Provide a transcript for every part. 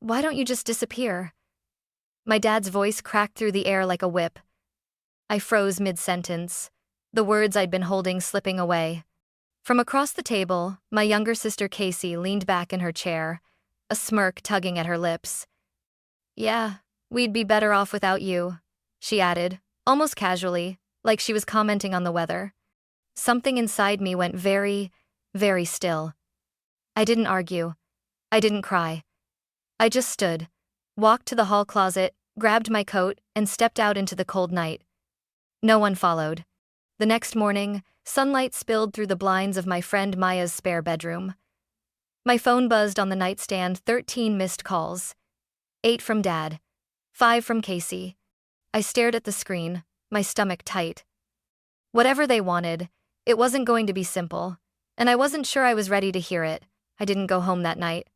Why don't you just disappear? My dad's voice cracked through the air like a whip. I froze mid-sentence, the words I'd been holding slipping away. From across the table, my younger sister Casey leaned back in her chair, a smirk tugging at her lips. Yeah, we'd be better off without you, she added, almost casually, like she was commenting on the weather. Something inside me went very, very still. I didn't argue. I didn't cry. I just stood, walked to the hall closet, grabbed my coat, and stepped out into the cold night. No one followed. The next morning, sunlight spilled through the blinds of my friend Maya's spare bedroom. My phone buzzed on the nightstand, 13 missed calls. 8 from Dad. 5 from Casey. I stared at the screen, my stomach tight. Whatever they wanted, it wasn't going to be simple, and I wasn't sure I was ready to hear it. I didn't go home that night.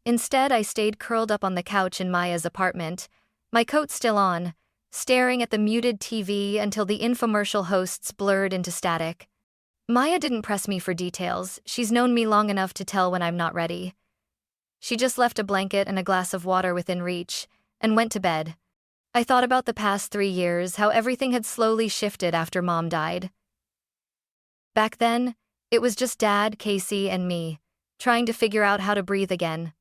Instead, I stayed curled up on the couch in Maya's apartment, my coat still on, staring at the muted TV until the infomercial hosts blurred into static. Maya didn't press me for details. She's known me long enough to tell when I'm not ready. She just left a blanket and a glass of water within reach, and went to bed. I thought about the past 3 years, how everything had slowly shifted after Mom died. Back then, it was just Dad, Casey, and me, trying to figure out how to breathe again.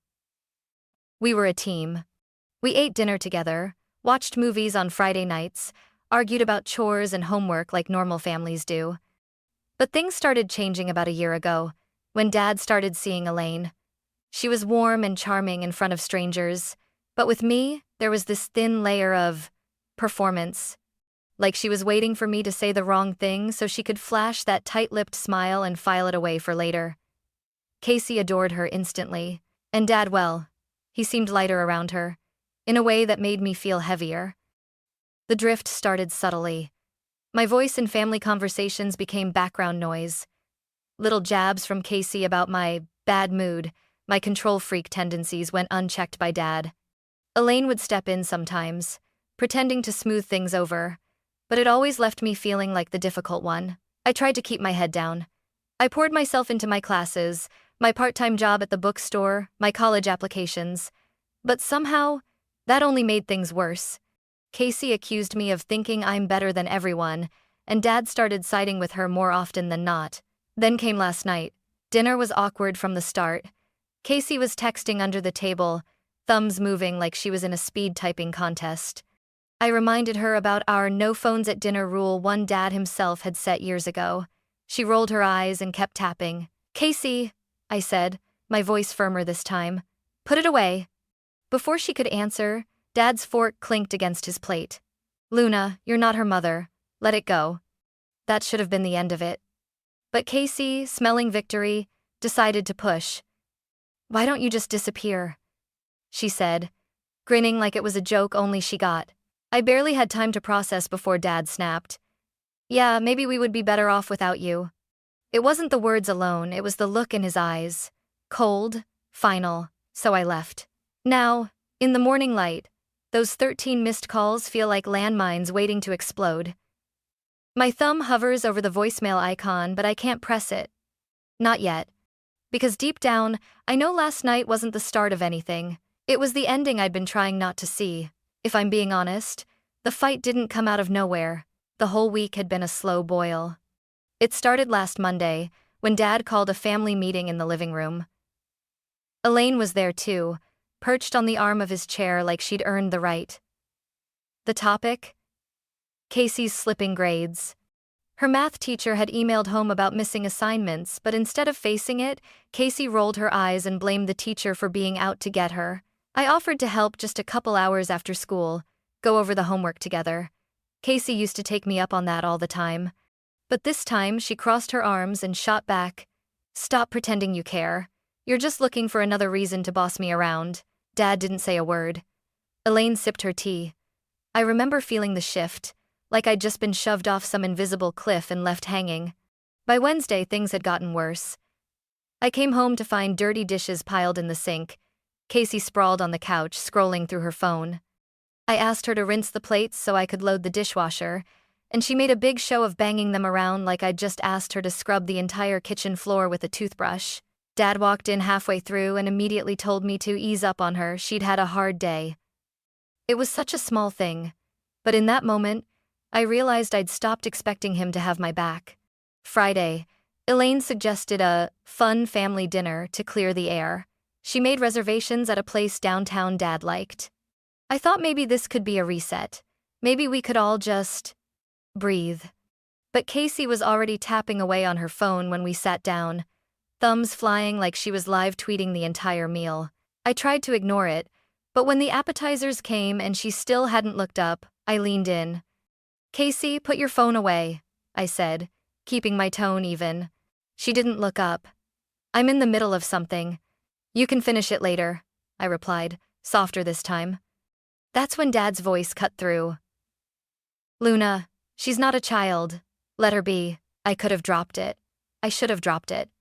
We were a team. We ate dinner together, watched movies on Friday nights, argued about chores and homework like normal families do. But things started changing about a year ago, when Dad started seeing Elaine. She was warm and charming in front of strangers, but with me, there was this thin layer of performance. Like she was waiting for me to say the wrong thing so she could flash that tight-lipped smile and file it away for later. Casey adored her instantly, and Dad, well, he seemed lighter around her, in a way that made me feel heavier. The drift started subtly. My voice in family conversations became background noise. Little jabs from Casey about my bad mood, my control freak tendencies went unchecked by Dad. Elaine would step in sometimes, pretending to smooth things over, but it always left me feeling like the difficult one. I tried to keep my head down. I poured myself into my classes, my part-time job at the bookstore, my college applications. But somehow, that only made things worse. Casey accused me of thinking I'm better than everyone, and Dad started siding with her more often than not. Then came last night. Dinner was awkward from the start. Casey was texting under the table, thumbs moving like she was in a speed typing contest. I reminded her about our no phones at dinner rule one Dad himself had set years ago. She rolled her eyes and kept tapping. Casey, I said, my voice firmer this time. Put it away. Before she could answer, Dad's fork clinked against his plate. Luna, you're not her mother. Let it go. That should have been the end of it. But Casey, smelling victory, decided to push. Why don't you just disappear? She said, grinning like it was a joke only she got. I barely had time to process before Dad snapped. Yeah, maybe we would be better off without you. It wasn't the words alone, it was the look in his eyes. Cold, final, so I left. Now, in the morning light, those 13 missed calls feel like landmines waiting to explode. My thumb hovers over the voicemail icon, but I can't press it. Not yet. Because deep down, I know last night wasn't the start of anything. It was the ending I'd been trying not to see. If I'm being honest, the fight didn't come out of nowhere. The whole week had been a slow boil. It started last Monday, when Dad called a family meeting in the living room. Elaine was there too, perched on the arm of his chair like she'd earned the right. The topic? Casey's slipping grades. Her math teacher had emailed home about missing assignments, but instead of facing it, Casey rolled her eyes and blamed the teacher for being out to get her. I offered to help just a couple hours after school, go over the homework together. Casey used to take me up on that all the time. But this time, she crossed her arms and shot back. Stop pretending you care. You're just looking for another reason to boss me around. Dad didn't say a word. Elaine sipped her tea. I remember feeling the shift, like I'd just been shoved off some invisible cliff and left hanging. By Wednesday, things had gotten worse. I came home to find dirty dishes piled in the sink. Casey sprawled on the couch, scrolling through her phone. I asked her to rinse the plates so I could load the dishwasher, and she made a big show of banging them around like I'd just asked her to scrub the entire kitchen floor with a toothbrush. Dad walked in halfway through and immediately told me to ease up on her. She'd had a hard day. It was such a small thing, but in that moment, I realized I'd stopped expecting him to have my back. Friday, Elaine suggested a fun family dinner to clear the air. She made reservations at a place downtown Dad liked. I thought maybe this could be a reset. Maybe we could all just breathe. But Casey was already tapping away on her phone when we sat down, thumbs flying like she was live tweeting the entire meal. I tried to ignore it, but when the appetizers came and she still hadn't looked up, I leaned in. "Casey, put your phone away," I said, keeping my tone even. She didn't look up. "I'm in the middle of something. You can finish it later," I replied, softer this time. That's when Dad's voice cut through. "Luna, she's not a child. Let her be." I could have dropped it. I should have dropped it.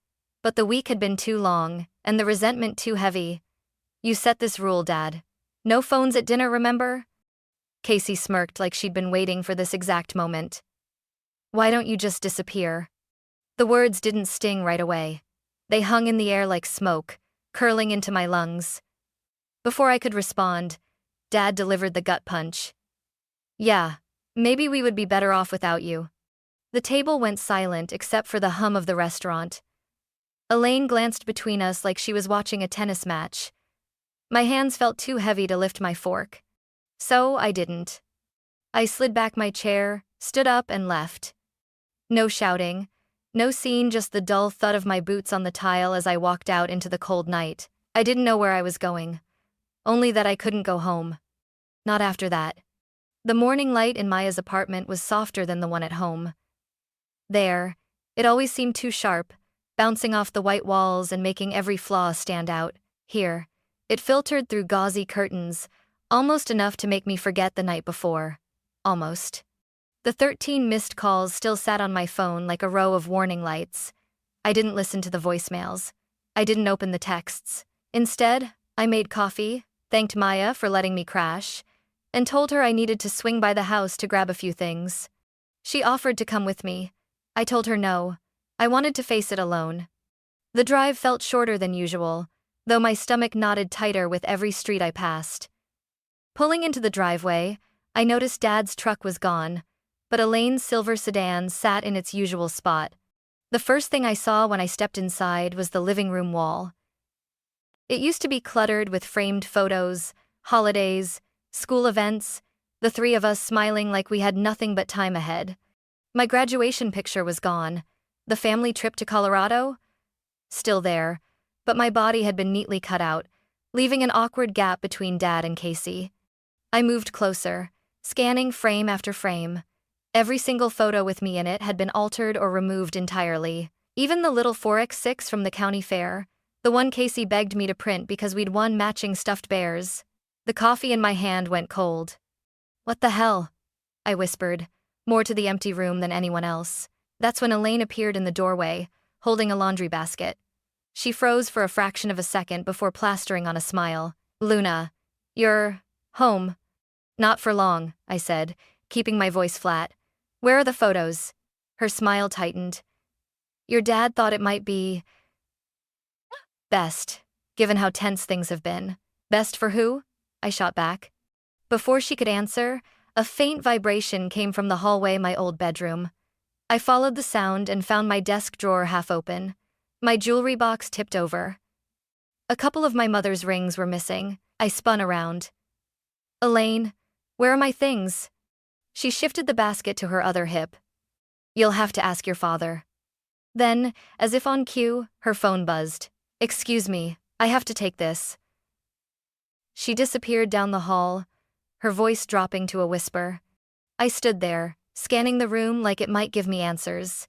But the week had been too long, and the resentment too heavy. "You set this rule, Dad. No phones at dinner, remember?" Casey smirked like she'd been waiting for this exact moment. "Why don't you just disappear?" The words didn't sting right away. They hung in the air like smoke, curling into my lungs. Before I could respond, Dad delivered the gut punch. "Yeah, maybe we would be better off without you." The table went silent except for the hum of the restaurant. Elaine glanced between us like she was watching a tennis match. My hands felt too heavy to lift my fork. So I didn't. I slid back my chair, stood up, and left. No shouting, no scene, just the dull thud of my boots on the tile as I walked out into the cold night. I didn't know where I was going. Only that I couldn't go home. Not after that. The morning light in Maya's apartment was softer than the one at home. There, it always seemed too sharp, bouncing off the white walls and making every flaw stand out. Here, it filtered through gauzy curtains, almost enough to make me forget the night before. Almost. The 13 missed calls still sat on my phone like a row of warning lights. I didn't listen to the voicemails. I didn't open the texts. Instead, I made coffee, thanked Maya for letting me crash, and told her I needed to swing by the house to grab a few things. She offered to come with me. I told her no. I wanted to face it alone. The drive felt shorter than usual, though my stomach knotted tighter with every street I passed. Pulling into the driveway, I noticed Dad's truck was gone, but Elaine's silver sedan sat in its usual spot. The first thing I saw when I stepped inside was the living room wall. It used to be cluttered with framed photos, holidays, school events, the three of us smiling like we had nothing but time ahead. My graduation picture was gone. The family trip to Colorado? Still there, but my body had been neatly cut out, leaving an awkward gap between Dad and Casey. I moved closer, scanning frame after frame. Every single photo with me in it had been altered or removed entirely. Even the little 4x6 from the county fair, the one Casey begged me to print because we'd won matching stuffed bears. The coffee in my hand went cold. "What the hell?" I whispered, more to the empty room than anyone else. That's when Elaine appeared in the doorway, holding a laundry basket. She froze for a fraction of a second before plastering on a smile. "Luna, you're home." "Not for long," I said, keeping my voice flat. "Where are the photos?" Her smile tightened. "Your dad thought it might be best, given how tense things have been." "Best for who?" I shot back. Before she could answer, a faint vibration came from the hallway, my old bedroom. I followed the sound and found my desk drawer half open. My jewelry box tipped over. A couple of my mother's rings were missing. I spun around. "Elaine, where are my things?" She shifted the basket to her other hip. "You'll have to ask your father." Then, as if on cue, her phone buzzed. "Excuse me, I have to take this." She disappeared down the hall, her voice dropping to a whisper. I stood there, scanning the room like it might give me answers.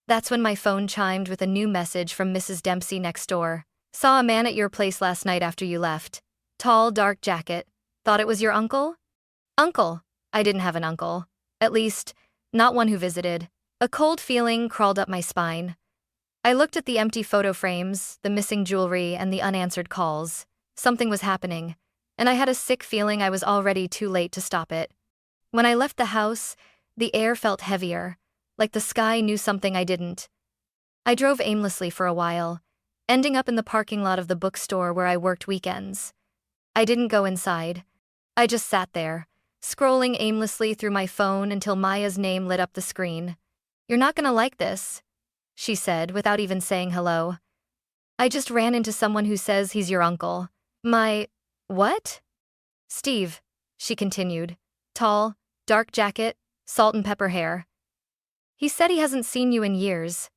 That's when my phone chimed with a new message from Mrs. Dempsey next door. "Saw a man at your place last night after you left. Tall, dark jacket. Thought it was your uncle?" Uncle? I didn't have an uncle. At least, not one who visited. A cold feeling crawled up my spine. I looked at the empty photo frames, the missing jewelry, and the unanswered calls. Something was happening, and I had a sick feeling I was already too late to stop it. When I left the house, the air felt heavier, like the sky knew something I didn't. I drove aimlessly for a while, ending up in the parking lot of the bookstore where I worked weekends. I didn't go inside. I just sat there, scrolling aimlessly through my phone until Maya's name lit up the screen. "You're not gonna like this," she said without even saying hello. "I just ran into someone who says he's your uncle." "My... what?" "Steve," she continued. "Tall, dark jacket, salt and pepper hair. He said he hasn't seen you in years."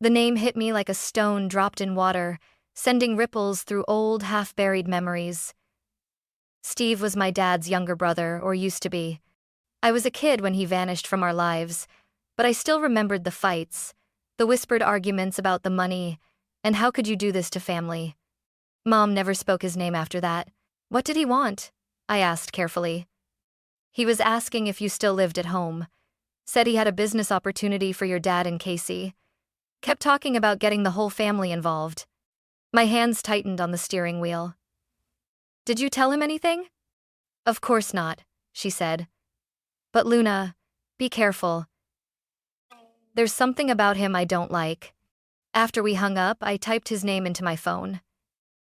The name hit me like a stone dropped in water, sending ripples through old, half-buried memories. Steve was my dad's younger brother, or used to be. I was a kid when he vanished from our lives, but I still remembered the fights, the whispered arguments about the money, and how could you do this to family? Mom never spoke his name after that. "What did he want?" I asked carefully. "He was asking if you still lived at home. Said he had a business opportunity for your dad and Casey. Kept talking about getting the whole family involved." My hands tightened on the steering wheel. "Did you tell him anything?" "Of course not," she said. "But Luna, be careful. There's something about him I don't like." After we hung up, I typed his name into my phone.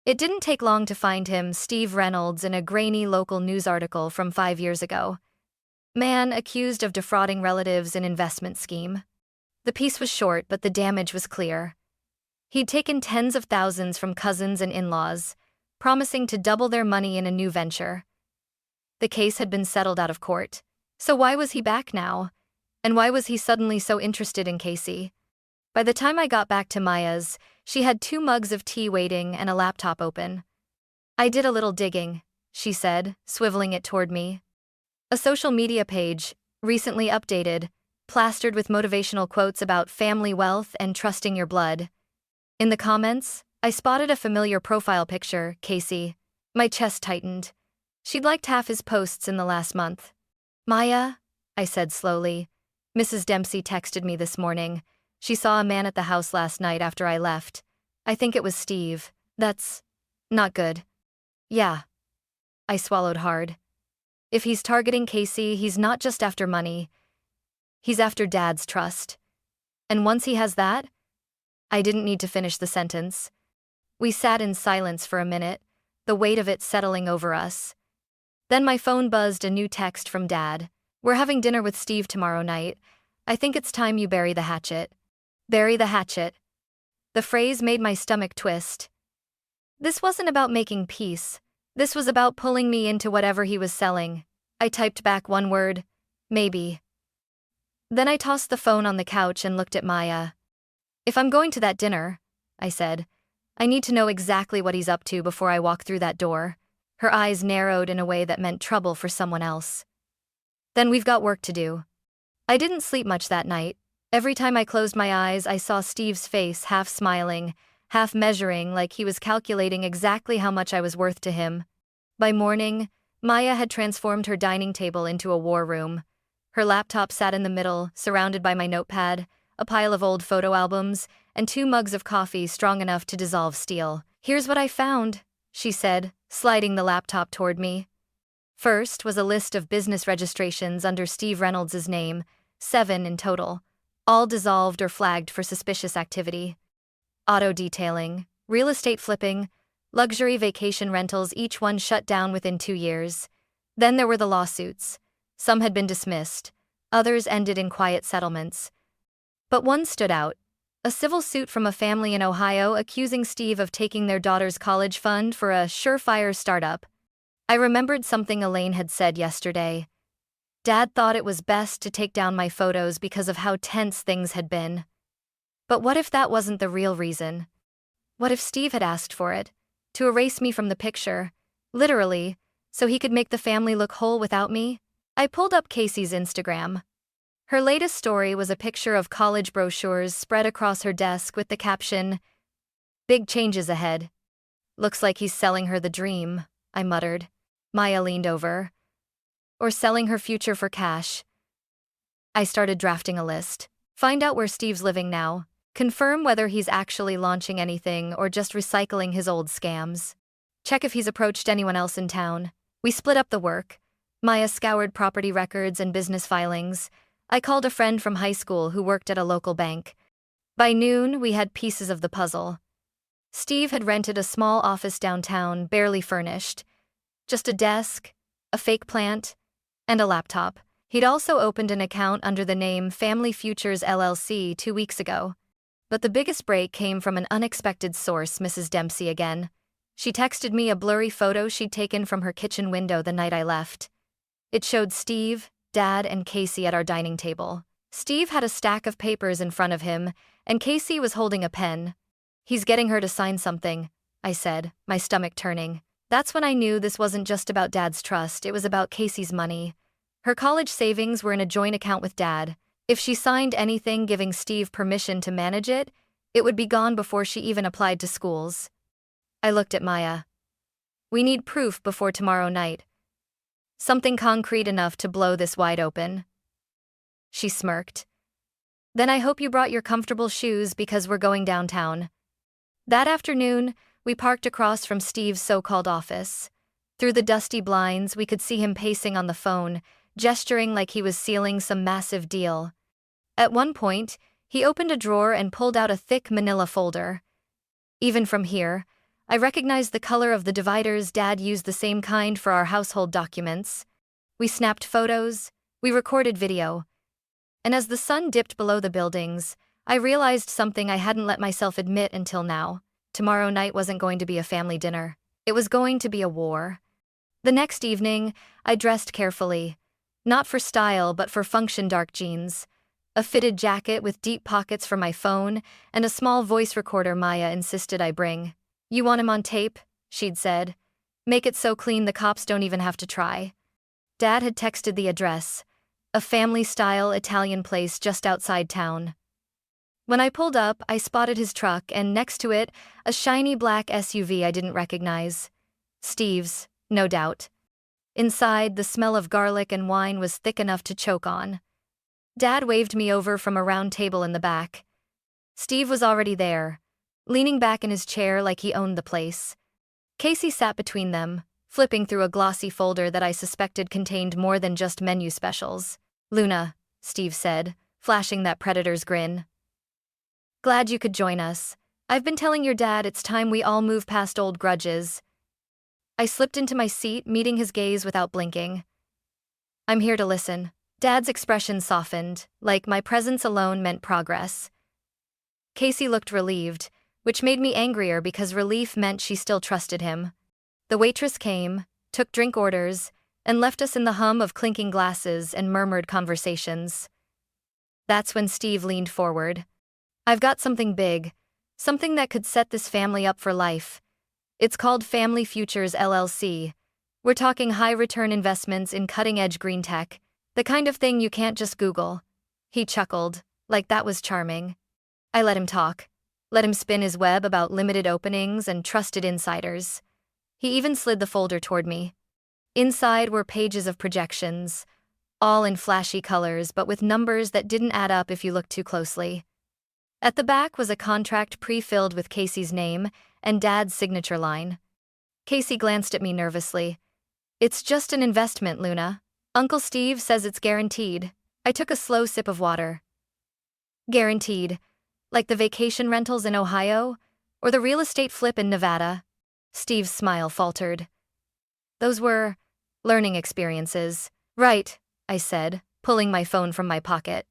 It didn't take long to find him, Steve Reynolds, in a grainy local news article from 5 years ago. Man accused of defrauding relatives in investment scheme. The piece was short, but the damage was clear. He'd taken tens of thousands from cousins and in-laws, promising to double their money in a new venture. The case had been settled out of court. So why was he back now? And why was he suddenly so interested in Casey? By the time I got back to Maya's, she had 2 mugs of tea waiting and a laptop open. "I did a little digging," she said, swiveling it toward me. "A social media page, recently updated, plastered with motivational quotes about family wealth and trusting your blood. In the comments, I spotted a familiar profile picture, Casey. My chest tightened. She'd liked half his posts in the last month. "Maya," I said slowly, "Mrs. Dempsey texted me this morning. She saw a man at the house last night after I left. I think it was Steve. That's not good." "Yeah." I swallowed hard. If he's targeting Casey, he's not just after money. He's after Dad's trust. And once he has that, I didn't need to finish the sentence. We sat in silence for a minute, the weight of it settling over us. Then my phone buzzed a new text from Dad. "We're having dinner with Steve tomorrow night. I think it's time you bury the hatchet." Bury the hatchet. The phrase made my stomach twist. This wasn't about making peace. This was about pulling me into whatever he was selling. I typed back one word: maybe. Then I tossed the phone on the couch and looked at Maya. "If I'm going to that dinner," I said, "I need to know exactly what he's up to before I walk through that door." Her eyes narrowed in a way that meant trouble for someone else. "Then we've got work to do." I didn't sleep much that night. Every time I closed my eyes, I saw Steve's face, half smiling, half measuring, like he was calculating exactly how much I was worth to him. By morning, Maya had transformed her dining table into a war room. Her laptop sat in the middle, surrounded by my notepad, a pile of old photo albums, and 2 mugs of coffee strong enough to dissolve steel. "Here's what I found," she said, sliding the laptop toward me. First was a list of business registrations under Steve Reynolds' name, 7 in total, all dissolved or flagged for suspicious activity. Auto detailing, real estate flipping, luxury vacation rentals, each one shut down within 2 years. Then there were the lawsuits. Some had been dismissed, others ended in quiet settlements. But one stood out: a civil suit from a family in Ohio accusing Steve of taking their daughter's college fund for a surefire startup. I remembered something Elaine had said yesterday. Dad thought it was best to take down my photos because of how tense things had been. But what if that wasn't the real reason? What if Steve had asked for it, to erase me from the picture, literally, so he could make the family look whole without me? I pulled up Casey's Instagram. Her latest story was a picture of college brochures spread across her desk with the caption, "Big changes ahead." "Looks like he's selling her the dream," I muttered. Maya leaned over. "Or selling her future for cash." I started drafting a list. Find out where Steve's living now. Confirm whether he's actually launching anything or just recycling his old scams. Check if he's approached anyone else in town. We split up the work. Maya scoured property records and business filings. I called a friend from high school who worked at a local bank. By noon, we had pieces of the puzzle. Steve had rented a small office downtown, barely furnished. Just a desk, a fake plant, and a laptop. He'd also opened an account under the name Family Futures LLC 2 weeks ago. But the biggest break came from an unexpected source, Mrs. Dempsey again. She texted me a blurry photo she'd taken from her kitchen window the night I left. It showed Steve, Dad, and Casey at our dining table. Steve had a stack of papers in front of him, and Casey was holding a pen. "He's getting her to sign something," I said, my stomach turning. That's when I knew this wasn't just about Dad's trust, it was about Casey's money. Her college savings were in a joint account with Dad. If she signed anything giving Steve permission to manage it, it would be gone before she even applied to schools. I looked at Maya. "We need proof before tomorrow night. Something concrete enough to blow this wide open." She smirked. "Then I hope you brought your comfortable shoes because we're going downtown." That afternoon, we parked across from Steve's so-called office. Through the dusty blinds, we could see him pacing on the phone, gesturing like he was sealing some massive deal. At one point, he opened a drawer and pulled out a thick manila folder. Even from here, I recognized the color of the dividers. Dad used the same kind for our household documents. We snapped photos, we recorded video. And as the sun dipped below the buildings, I realized something I hadn't let myself admit until now. Tomorrow night wasn't going to be a family dinner. It was going to be a war. The next evening, I dressed carefully. Not for style, but for function: dark jeans, a fitted jacket with deep pockets for my phone, and a small voice recorder Maya insisted I bring. "You want him on tape?" she'd said. "Make it so clean the cops don't even have to try." Dad had texted the address, a family-style Italian place just outside town. When I pulled up, I spotted his truck and next to it, a shiny black SUV I didn't recognize. Steve's, no doubt. Inside, the smell of garlic and wine was thick enough to choke on. Dad waved me over from a round table in the back. Steve was already there, leaning back in his chair like he owned the place. Casey sat between them, flipping through a glossy folder that I suspected contained more than just menu specials. "Luna," Steve said, flashing that predator's grin. "Glad you could join us. I've been telling your dad it's time we all move past old grudges." I slipped into my seat, meeting his gaze without blinking. "I'm here to listen." Dad's expression softened, like my presence alone meant progress. Casey looked relieved, which made me angrier because relief meant she still trusted him. The waitress came, took drink orders, and left us in the hum of clinking glasses and murmured conversations. That's when Steve leaned forward. "I've got something big, something that could set this family up for life. It's called Family Futures LLC. We're talking high-return investments in cutting-edge green tech, the kind of thing you can't just Google." He chuckled, like that was charming. I let him talk, let him spin his web about limited openings and trusted insiders. He even slid the folder toward me. Inside were pages of projections, all in flashy colors but with numbers that didn't add up if you looked too closely. At the back was a contract pre-filled with Casey's name and Dad's signature line. Casey glanced at me nervously. "It's just an investment, Luna. Uncle Steve says it's guaranteed." I took a slow sip of water. "Guaranteed? Like the vacation rentals in Ohio? Or the real estate flip in Nevada?" Steve's smile faltered. "Those were learning experiences." "Right," I said, pulling my phone from my pocket.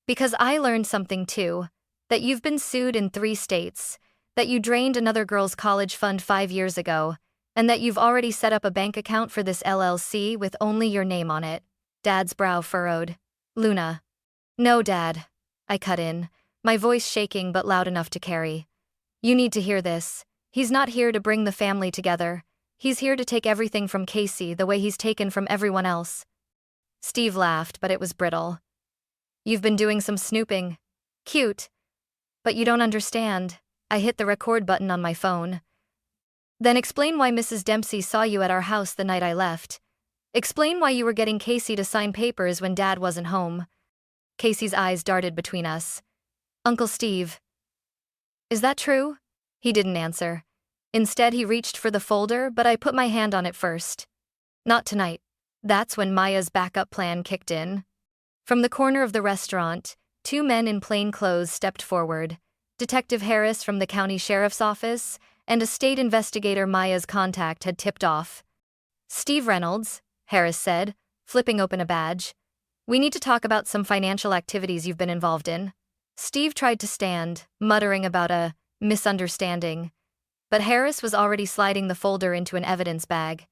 "Because I learned something too. That you've been sued in 3 states, that you drained another girl's college fund 5 years ago, and that you've already set up a bank account for this LLC with only your name on it." Dad's brow furrowed. "Luna." "No, Dad," I cut in, my voice shaking but loud enough to carry. "You need to hear this. He's not here to bring the family together. He's here to take everything from Casey the way he's taken from everyone else." Steve laughed, but it was brittle. "You've been doing some snooping. Cute. But you don't understand." I hit the record button on my phone. "Then explain why Mrs. Dempsey saw you at our house the night I left. Explain why you were getting Casey to sign papers when Dad wasn't home." Casey's eyes darted between us. "Uncle Steve." "Is that true?" He didn't answer. Instead, he reached for the folder, but I put my hand on it first. "Not tonight." That's when Maya's backup plan kicked in. From the corner of the restaurant, 2 men in plain clothes stepped forward. Detective Harris from the county sheriff's office and a state investigator Maya's contact had tipped off. "Steve Reynolds," Harris said, flipping open a badge. "We need to talk about some financial activities you've been involved in." Steve tried to stand, muttering about a misunderstanding, but Harris was already sliding the folder into an evidence bag.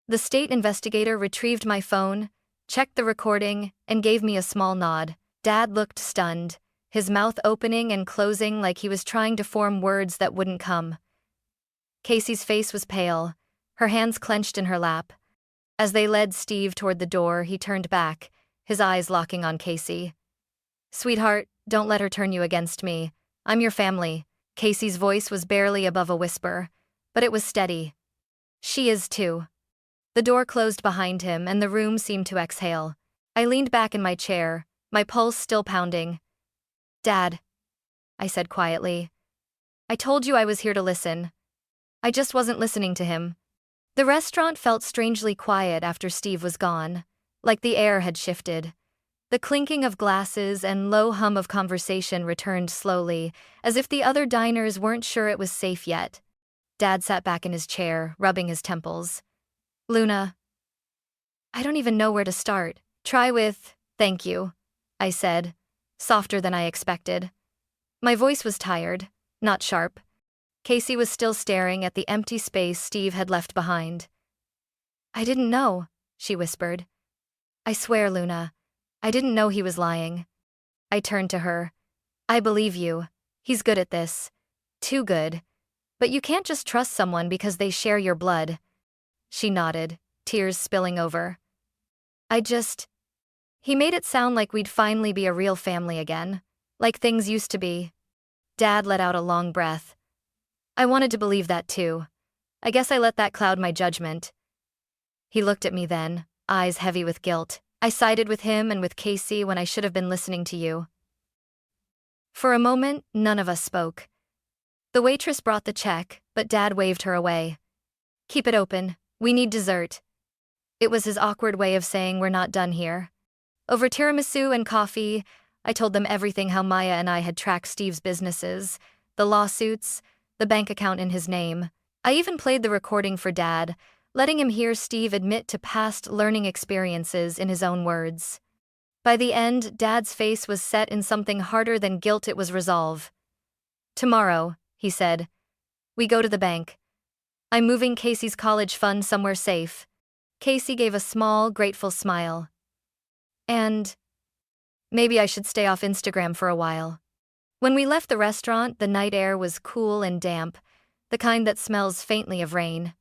The state investigator retrieved my phone, checked the recording, and gave me a small nod. Dad looked stunned, his mouth opening and closing like he was trying to form words that wouldn't come. Casey's face was pale, her hands clenched in her lap. As they led Steve toward the door, he turned back, his eyes locking on Casey. "Sweetheart, don't let her turn you against me. I'm your family." Casey's voice was barely above a whisper, but it was steady. "She is too." The door closed behind him and the room seemed to exhale. I leaned back in my chair, my pulse still pounding. "Dad," I said quietly. "I told you I was here to listen. I just wasn't listening to him." The restaurant felt strangely quiet after Steve was gone, like the air had shifted. The clinking of glasses and low hum of conversation returned slowly, as if the other diners weren't sure it was safe yet. Dad sat back in his chair, rubbing his temples. "Luna, I don't even know where to start." "Try with, thank you," I said, softer than I expected. My voice was tired, not sharp. Casey was still staring at the empty space Steve had left behind. "I didn't know," she whispered. "I swear, Luna, I didn't know he was lying." I turned to her. "I believe you. He's good at this. Too good. But you can't just trust someone because they share your blood." She nodded, tears spilling over. He made it sound like we'd finally be a real family again, like things used to be." Dad let out a long breath. "I wanted to believe that too. I guess I let that cloud my judgment." He looked at me then, eyes heavy with guilt. "I sided with him and with Casey when I should have been listening to you." For a moment, none of us spoke. The waitress brought the check, but Dad waved her away. "Keep it open. We need dessert." It was his awkward way of saying we're not done here. Over tiramisu and coffee, I told them everything: how Maya and I had tracked Steve's businesses, the lawsuits, the bank account in his name. I even played the recording for Dad, letting him hear Steve admit to past learning experiences in his own words. By the end, Dad's face was set in something harder than guilt. It was resolve. "Tomorrow," he said, "we go to the bank. I'm moving Casey's college fund somewhere safe." Casey gave a small, grateful smile. "And maybe I should stay off Instagram for a while." When we left the restaurant, the night air was cool and damp, the kind that smells faintly of rain.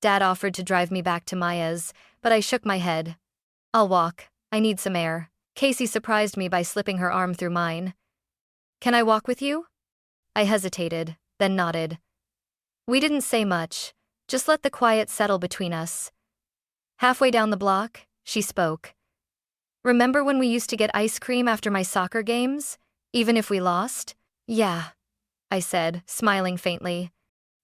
Dad offered to drive me back to Maya's, but I shook my head. "I'll walk. I need some air." Casey surprised me by slipping her arm through mine. "Can I walk with you?" I hesitated, then nodded. We didn't say much, just let the quiet settle between us. Halfway down the block, she spoke. "Remember when we used to get ice cream after my soccer games, even if we lost?" "Yeah," I said, smiling faintly.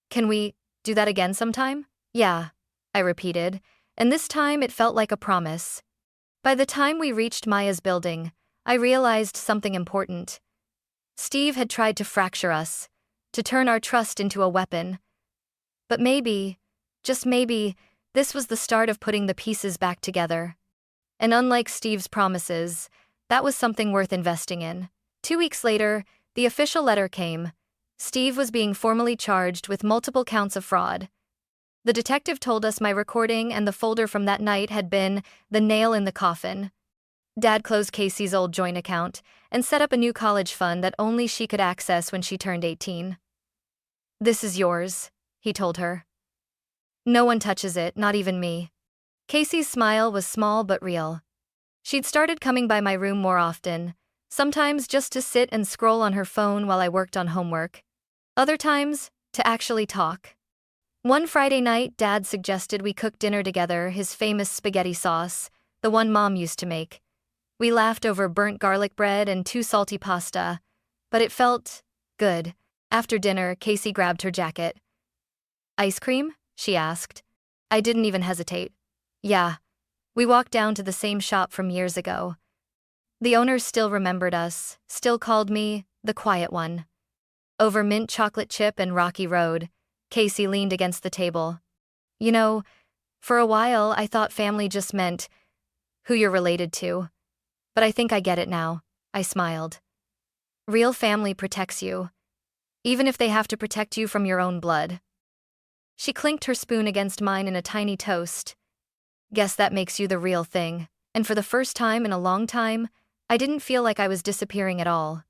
"Can we do that again sometime?" "Yeah," I repeated, and this time it felt like a promise. By the time we reached Maya's building, I realized something important. Steve had tried to fracture us, to turn our trust into a weapon. But maybe, just maybe, this was the start of putting the pieces back together. And unlike Steve's promises, that was something worth investing in. 2 weeks later, the official letter came. Steve was being formally charged with multiple counts of fraud. The detective told us my recording and the folder from that night had been the nail in the coffin. Dad closed Casey's old joint account and set up a new college fund that only she could access when she turned 18. "This is yours," he told her. "No one touches it, not even me." Casey's smile was small but real. She'd started coming by my room more often, sometimes just to sit and scroll on her phone while I worked on homework. Other times, to actually talk. One Friday night, Dad suggested we cook dinner together, his famous spaghetti sauce, the one Mom used to make. We laughed over burnt garlic bread and too salty pasta, but it felt good. After dinner, Casey grabbed her jacket. "Ice cream?" she asked. I didn't even hesitate. "Yeah." We walked down to the same shop from years ago. The owner still remembered us, still called me the quiet one. Over mint chocolate chip and rocky road, Casey leaned against the table. You know, for a while I thought family just meant who you're related to. But I think I get it now, I smiled. Real family protects you, even if they have to protect you from your own blood. She clinked her spoon against mine in a tiny toast. Guess that makes you the real thing. And for the first time in a long time, I didn't feel like I was disappearing at all.